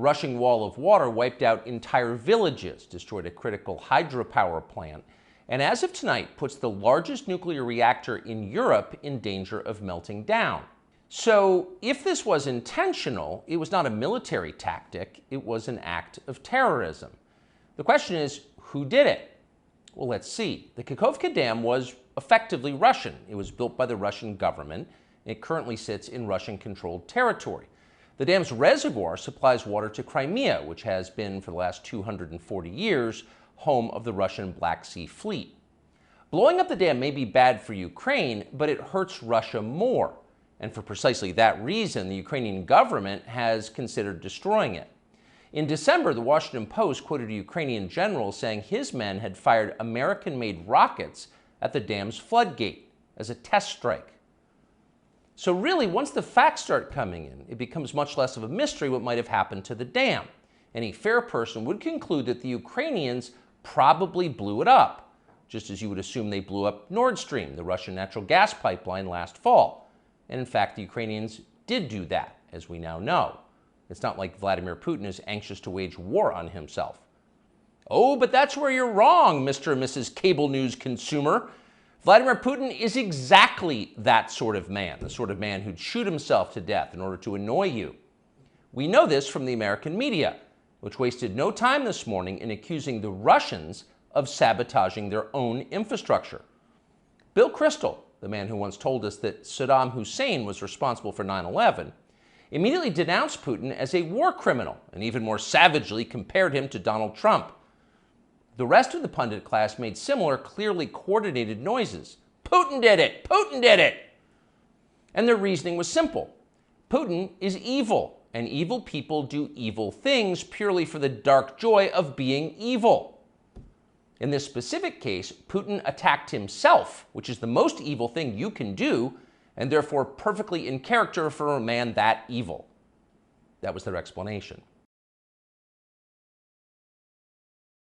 rushing wall of water wiped out entire villages, destroyed a critical hydropower plant, and as of tonight puts the largest nuclear reactor in Europe in danger of melting down. So if this was intentional, it was not a military tactic, it was an act of terrorism. The question is, who did it? Well, let's see. The Kakhovka Dam was effectively Russian. It was built by the Russian government. It currently sits in Russian-controlled territory. The dam's reservoir supplies water to Crimea, which has been, for the last 240 years, home of the Russian Black Sea Fleet. Blowing up the dam may be bad for Ukraine, but it hurts Russia more. And for precisely that reason, the Ukrainian government has considered destroying it. In December, the Washington Post quoted a Ukrainian general saying his men had fired American-made rockets at the dam's floodgate as a test strike. So really, once the facts start coming in, it becomes much less of a mystery what might have happened to the dam. Any fair person would conclude that the Ukrainians probably blew it up, just as you would assume they blew up Nord Stream, the Russian natural gas pipeline, last fall. And in fact, the Ukrainians did do that, as we now know. It's not like Vladimir Putin is anxious to wage war on himself. Oh, but that's where you're wrong, Mr. and Mrs. Cable News consumer. Vladimir Putin is exactly that sort of man, the sort of man who'd shoot himself to death in order to annoy you. We know this from the American media, which wasted no time this morning in accusing the Russians of sabotaging their own infrastructure. Bill Kristol, the man who once told us that Saddam Hussein was responsible for 9/11, immediately denounced Putin as a war criminal and even more savagely compared him to Donald Trump. The rest of the pundit class made similar, clearly coordinated noises. Putin did it! Putin did it! And their reasoning was simple. Putin is evil, and evil people do evil things purely for the dark joy of being evil. In this specific case, Putin attacked himself, which is the most evil thing you can do, and therefore perfectly in character for a man that evil. That was their explanation.